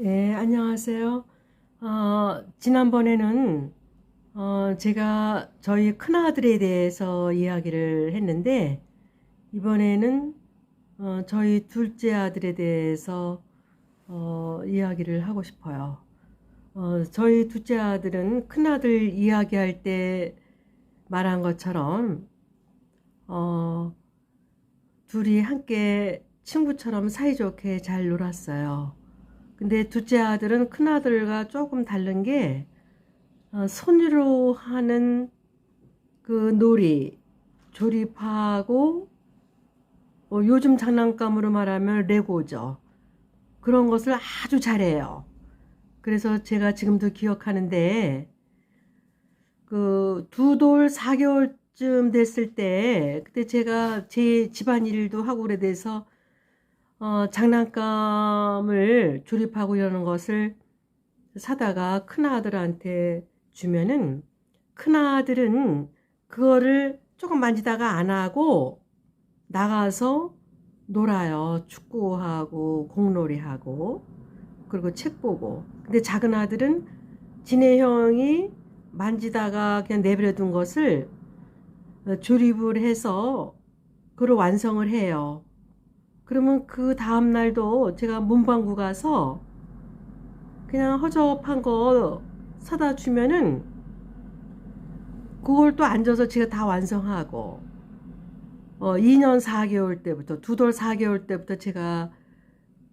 예, 안녕하세요. 지난번에는 제가 저희 큰아들에 대해서 이야기를 했는데, 이번에는 저희 둘째 아들에 대해서 이야기를 하고 싶어요. 저희 둘째 아들은 큰아들 이야기할 때 말한 것처럼 어, 둘이 함께 친구처럼 사이좋게 잘 놀았어요. 근데 둘째 아들은 큰아들과 조금 다른 게 손으로 하는 그 놀이, 조립하고 요즘 장난감으로 말하면 레고죠. 그런 것을 아주 잘해요. 그래서 제가 지금도 기억하는데 그 두 돌 4개월쯤 됐을 때 그때 제가 제 집안일도 하고 그래 돼서 장난감을 조립하고 이러는 것을 사다가 큰아들한테 주면은 큰아들은 그거를 조금 만지다가 안 하고 나가서 놀아요. 축구하고 공놀이하고 그리고 책 보고. 근데 작은 아들은 지네 형이 만지다가 그냥 내버려 둔 것을 조립을 해서 그걸 완성을 해요. 그러면 그 다음 날도 제가 문방구 가서 그냥 허접한 거 사다 주면은 그걸 또 앉아서 제가 다 완성하고 2년 4개월 때부터 두 돌 4개월 때부터 제가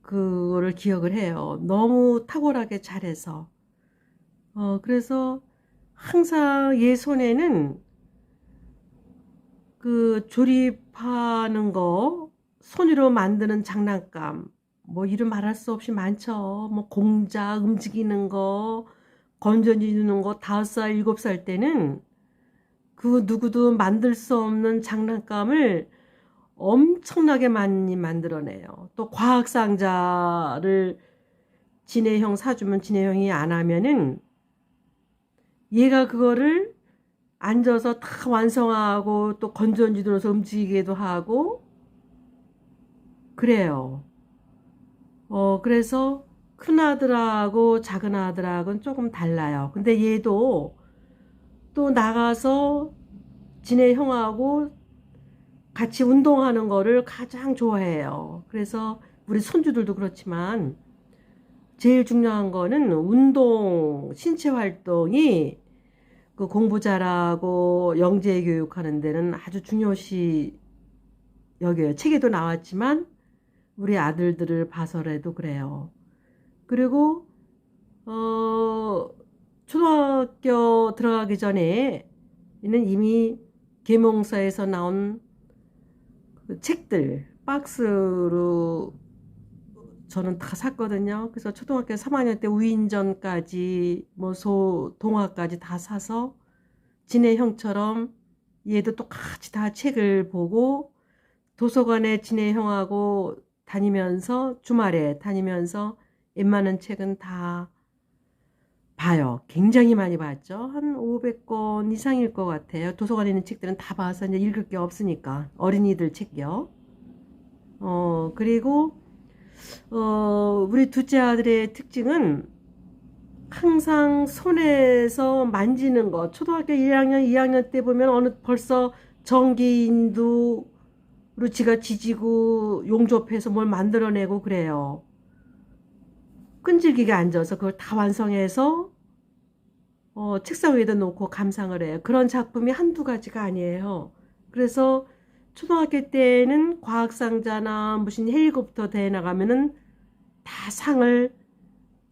그거를 기억을 해요. 너무 탁월하게 잘해서 그래서 항상 얘 손에는 그 조립하는 거 손으로 만드는 장난감 뭐 이름 말할 수 없이 많죠. 뭐 공자 움직이는 거 건전지 주는 거 5살 7살 때는 그 누구도 만들 수 없는 장난감을 엄청나게 많이 만들어내요. 또 과학상자를 진해형 사주면 진해형이 안 하면은 얘가 그거를 앉아서 다 완성하고 또 건전지 들어서 움직이기도 하고 그래요. 그래서 큰 아들하고 작은 아들하고는 조금 달라요. 근데 얘도 또 나가서 지네 형하고 같이 운동하는 거를 가장 좋아해요. 그래서 우리 손주들도 그렇지만 제일 중요한 거는 운동, 신체 활동이 그 공부 잘하고 영재 교육하는 데는 아주 중요시 여겨요. 책에도 나왔지만 우리 아들들을 봐서라도 그래요. 그리고 어 초등학교 들어가기 전에는 이미 계몽사에서 나온 그 책들 박스로 저는 다 샀거든요. 그래서 초등학교 3학년 때 우인전까지 뭐 동화까지 다 사서 지네 형처럼 얘도 똑같이 다 책을 보고 도서관에 지네 형하고 다니면서 주말에 다니면서 웬만한 책은 다 봐요. 굉장히 많이 봤죠. 한 500권 이상일 것 같아요. 도서관에 있는 책들은 다 봐서 이제 읽을 게 없으니까 어린이들 책이요. 그리고 우리 둘째 아들의 특징은 항상 손에서 만지는 거. 초등학교 1학년, 2학년 때 보면 어느 벌써 전기인두로 지가 지지고 용접해서 뭘 만들어내고 그래요. 끈질기게 앉아서 그걸 다 완성해서 책상 위에다 놓고 감상을 해요. 그런 작품이 한두 가지가 아니에요. 그래서 초등학교 때는 과학상자나 무슨 헬리콥터 대회 나가면은 다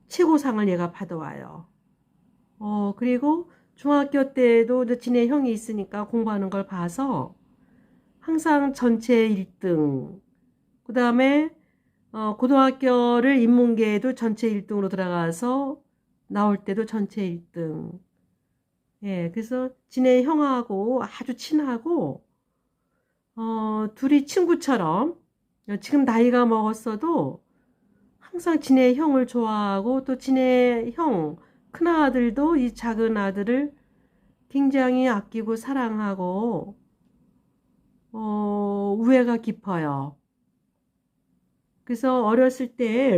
최고상을 얘가 받아와요. 그리고 중학교 때도 이제 지네 형이 있으니까 공부하는 걸 봐서 항상 전체 1등, 그 다음에 고등학교를 인문계에도 전체 1등으로 들어가서 나올 때도 전체 1등. 예, 그래서 지네 형하고 아주 친하고, 둘이 친구처럼, 지금 나이가 먹었어도 항상 지네 형을 좋아하고, 또 지네 형, 큰아들도 이 작은 아들을 굉장히 아끼고 사랑하고, 우애가 깊어요. 그래서 어렸을 때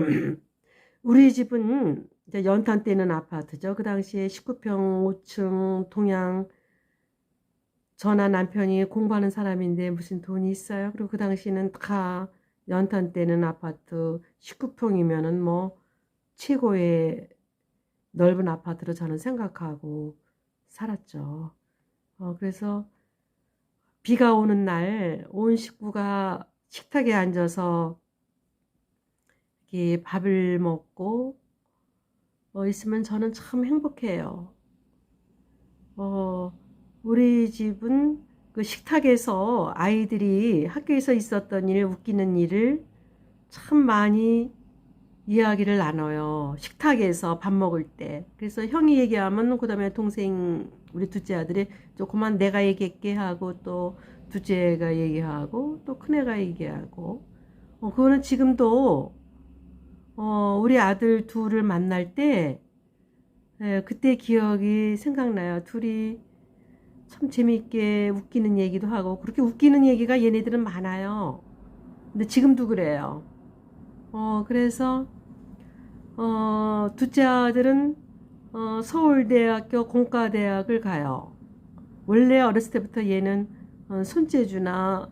우리 집은 이제 연탄 떼는 아파트죠. 그 당시에 19평 5층 동양, 저나 남편이 공부하는 사람인데 무슨 돈이 있어요. 그리고 그 당시에는 다 연탄 떼는 아파트 19평이면은 뭐 최고의 넓은 아파트로 저는 생각하고 살았죠. 그래서 비가 오는 날 온 식구가 식탁에 앉아서 이렇게 밥을 먹고 있으면 저는 참 행복해요. 어, 우리 집은 그 식탁에서 아이들이 학교에서 있었던 일, 웃기는 일을 참 많이 이야기를 나눠요. 식탁에서 밥 먹을 때. 그래서 형이 얘기하면 그다음에 동생 우리 둘째 아들이 조그만 내가 얘기할게 하고 또 둘째가 얘기하고 또 큰애가 얘기하고 그거는 지금도 우리 아들 둘을 만날 때 그때 기억이 생각나요. 둘이 참 재미있게 웃기는 얘기도 하고 그렇게 웃기는 얘기가 얘네들은 많아요. 근데 지금도 그래요. 그래서 둘째 아들은 서울대학교 공과대학을 가요. 원래 어렸을 때부터 얘는 손재주나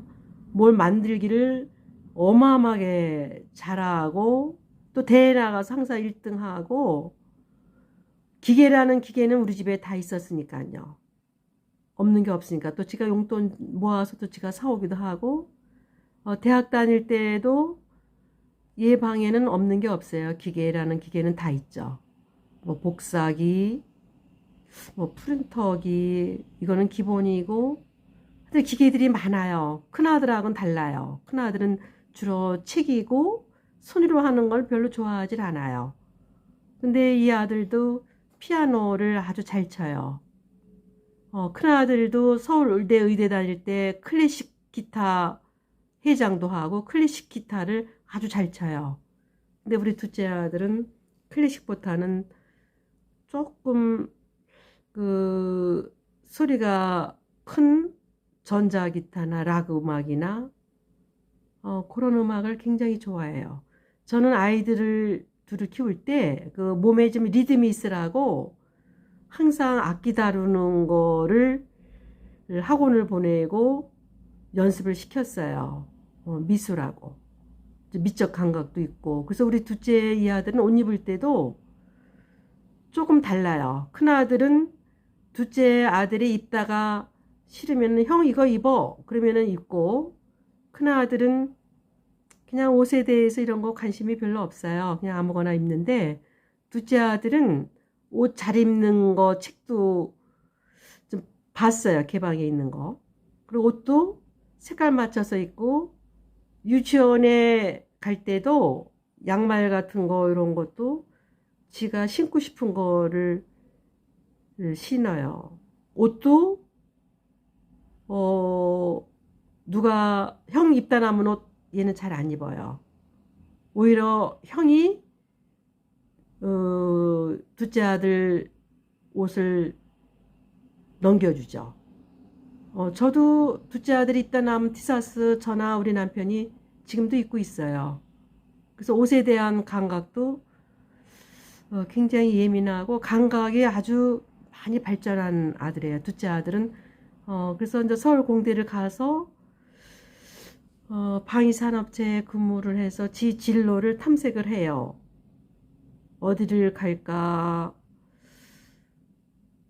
뭘 만들기를 어마어마하게 잘하고 또 대회 나가서 항상 1등하고 기계라는 기계는 우리 집에 다 있었으니까요. 없는 게 없으니까 또 지가 용돈 모아서 또 지가 사오기도 하고 대학 다닐 때도 얘 방에는 없는 게 없어요. 기계라는 기계는 다 있죠. 뭐 복사기, 뭐 프린터기 이거는 기본이고 근데 기계들이 많아요. 큰아들하고는 달라요. 큰아들은 주로 책이고 손으로 하는 걸 별로 좋아하질 않아요. 근데 이 아들도 피아노를 아주 잘 쳐요. 큰아들도 서울대 의대 다닐 때 클래식 기타 회장도 하고 클래식 기타를 아주 잘 쳐요. 근데 우리 둘째 아들은 클래식보다는 조금 그 소리가 큰 전자기타나 락 음악이나 그런 음악을 굉장히 좋아해요. 저는 아이들을 둘을 키울 때 그 몸에 좀 리듬이 있으라고 항상 악기 다루는 거를 학원을 보내고 연습을 시켰어요. 미술하고. 미적 감각도 있고. 그래서 우리 둘째 이 아들은 옷 입을 때도 조금 달라요. 큰아들은 둘째 아들이 입다가 싫으면 형 이거 입어. 그러면은 입고 큰아들은 그냥 옷에 대해서 이런 거 관심이 별로 없어요. 그냥 아무거나 입는데 둘째 아들은 옷 잘 입는 거 책도 좀 봤어요. 개방에 있는 거. 그리고 옷도 색깔 맞춰서 입고 유치원에 갈 때도 양말 같은 거 이런 것도 지가 신고 싶은 거를 신어요. 옷도 어 누가 형 입다 남은 옷 얘는 잘 안 입어요. 오히려 형이 둘째 아들 옷을 넘겨주죠. 저도 둘째 아들이 입다 남은 티셔츠 저나 우리 남편이 지금도 입고 있어요. 그래서 옷에 대한 감각도 굉장히 예민하고 감각이 아주 많이 발전한 아들이에요. 둘째 아들은 그래서 이제 서울 공대를 가서 방위산업체에 근무를 해서 지 진로를 탐색을 해요. 어디를 갈까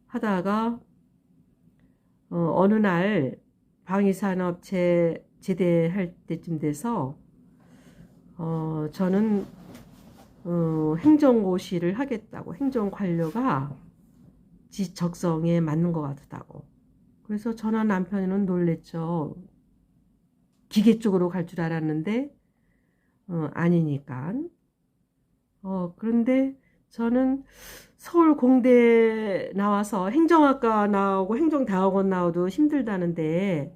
하다가 어느 날 방위산업체 제대할 때쯤 돼서 저는 행정고시를 하겠다고 행정관료가 지 적성에 맞는 것 같다고. 그래서 저나 남편은 놀랬죠. 기계 쪽으로 갈 줄 알았는데 아니니까. 그런데 저는 서울 공대 나와서 행정학과 나오고 행정대학원 나와도 힘들다는데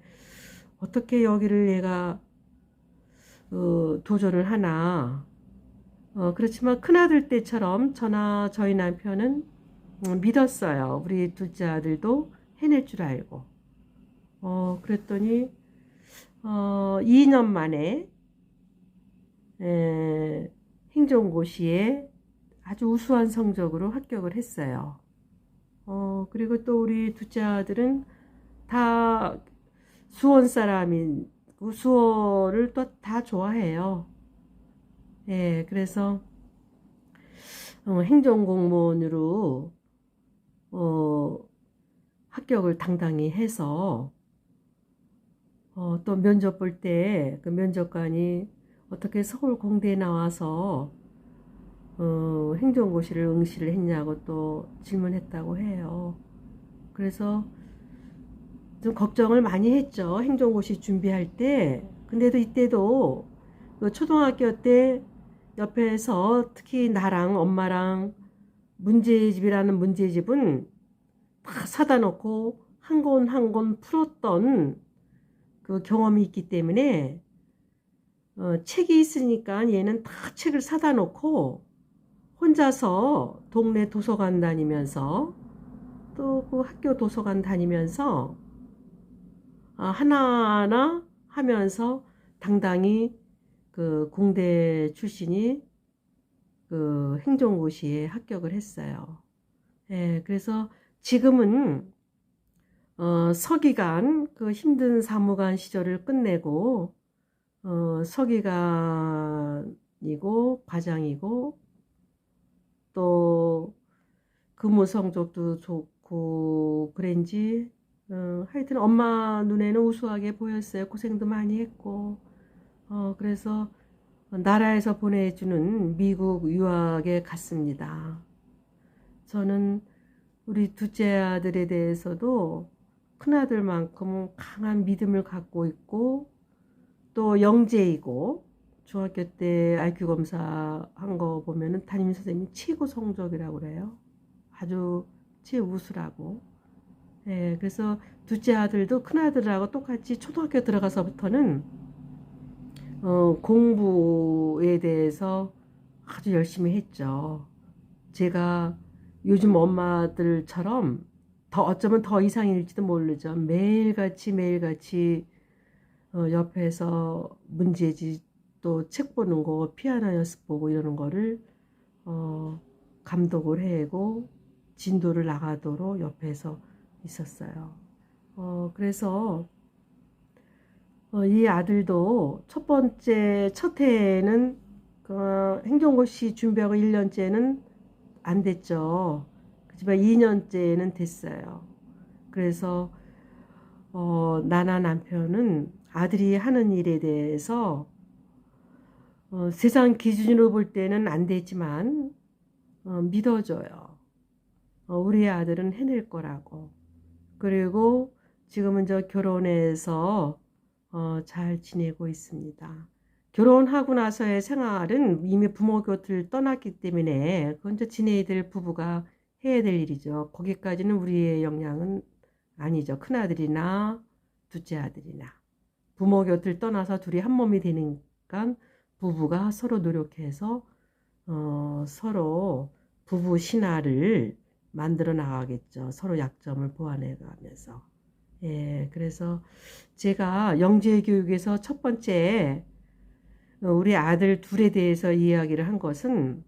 어떻게 여기를 얘가 도전을 하나. 그렇지만 큰아들 때처럼 저나 저희 남편은 믿었어요. 우리 둘째 아들도 해낼 줄 알고. 그랬더니 2년 만에 행정고시에 아주 우수한 성적으로 합격을 했어요. 그리고 또 우리 둘째 아들은 다 수원 사람이고 수원을 또 다 좋아해요. 예, 그래서 행정공무원으로 어, 합격을 당당히 해서 또 면접 볼 때 그 면접관이 어떻게 서울 공대에 나와서 행정고시를 응시를 했냐고 또 질문했다고 해요. 그래서 좀 걱정을 많이 했죠. 행정고시 준비할 때. 근데도 이때도 그 초등학교 때 옆에서 특히 나랑 엄마랑 문제집이라는 문제집은 다 사다 놓고 한 권 한 권 풀었던 그 경험이 있기 때문에 책이 있으니까 얘는 다 책을 사다 놓고 혼자서 동네 도서관 다니면서 또 그 학교 도서관 다니면서 하나하나 하면서 당당히 그 공대 출신이 그 행정고시에 합격을 했어요. 예, 그래서 지금은 서기관 그 힘든 사무관 시절을 끝내고 서기관이고 과장이고 또 근무 성적도 좋고 그런지 하여튼 엄마 눈에는 우수하게 보였어요. 고생도 많이 했고 그래서 나라에서 보내주는 미국 유학에 갔습니다. 저는 우리 둘째 아들에 대해서도 큰아들만큼 강한 믿음을 갖고 있고 또 영재이고 중학교 때 IQ 검사 한 거 보면은 담임 선생님이 최고 성적이라고 그래요. 아주 최우수라고. 예, 그래서 둘째 아들도 큰아들하고 똑같이 초등학교 들어가서부터는 공부에 대해서 아주 열심히 했죠. 제가 요즘 엄마들처럼 더 어쩌면 더 이상일지도 모르죠. 매일같이 옆에서 문제집 또 책 보는 거, 피아노 연습 보고 이러는 거를 감독을 해고 진도를 나가도록 옆에서 있었어요. 그래서 이 아들도 첫 해에는 행정고시 준비하고 1년째는 안 됐죠. 그렇지만 2년째는 됐어요. 그래서 나나 남편은 아들이 하는 일에 대해서 세상 기준으로 볼 때는 안 되지만 믿어줘요. 우리 아들은 해낼 거라고. 그리고 지금은 저 결혼해서 잘 지내고 있습니다. 결혼하고 나서의 생활은 이미 부모 곁을 떠났기 때문에 그건 이제 지내야 될 부부가 해야 될 일이죠. 거기까지는 우리의 역량은 아니죠. 큰아들이나 둘째 아들이나. 부모 곁을 떠나서 둘이 한 몸이 되니까 부부가 서로 노력해서 서로 부부 신화를 만들어 나가겠죠. 서로 약점을 보완해 가면서. 예, 그래서 제가 영재 교육에서 첫 번째 우리 아들 둘에 대해서 이야기를 한 것은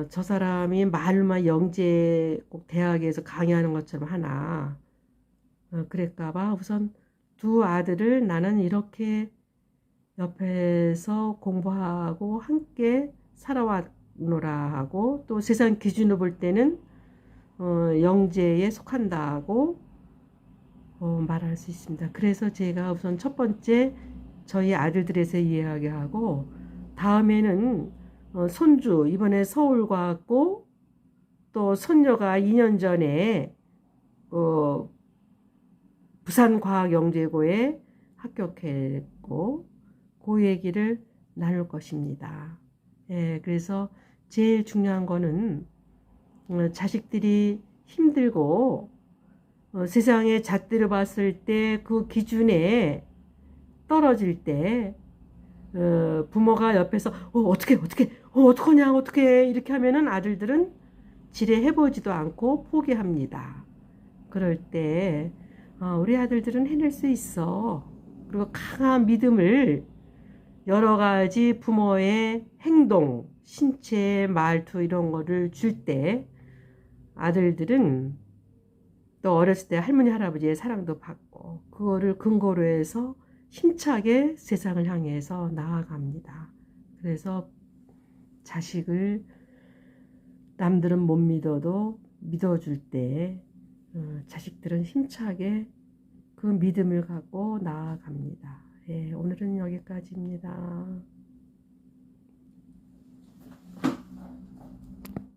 저 사람이 말만 영재 꼭 대학에서 강의하는 것처럼 하나 그랬까봐 우선 두 아들을 나는 이렇게 옆에서 공부하고 함께 살아왔노라 하고 또 세상 기준으로 볼 때는 영재에 속한다고 말할 수 있습니다. 그래서 제가 우선 첫 번째 저희 아들들에서 이야기하고 다음에는 손주 이번에 서울 갔고 또 손녀가 2년 전에 부산과학영재고에 합격했고 그 얘기를 나눌 것입니다. 예, 그래서 제일 중요한 거는 자식들이 힘들고 세상에 잣대로 봤을 때 그 기준에 떨어질 때 부모가 옆에서 어떡하냐 이렇게 하면은 아들들은 지레해보지도 않고 포기합니다. 그럴 때 우리 아들들은 해낼 수 있어. 그리고 강한 믿음을 여러 가지 부모의 행동, 신체, 말투 이런 거를 줄 때 아들들은 또 어렸을 때 할머니, 할아버지의 사랑도 받고 그거를 근거로 해서 힘차게 세상을 향해서 나아갑니다. 그래서 자식을 남들은 못 믿어도 믿어줄 때 자식들은 힘차게 그 믿음을 갖고 나아갑니다. 예, 오늘은 여기까지입니다.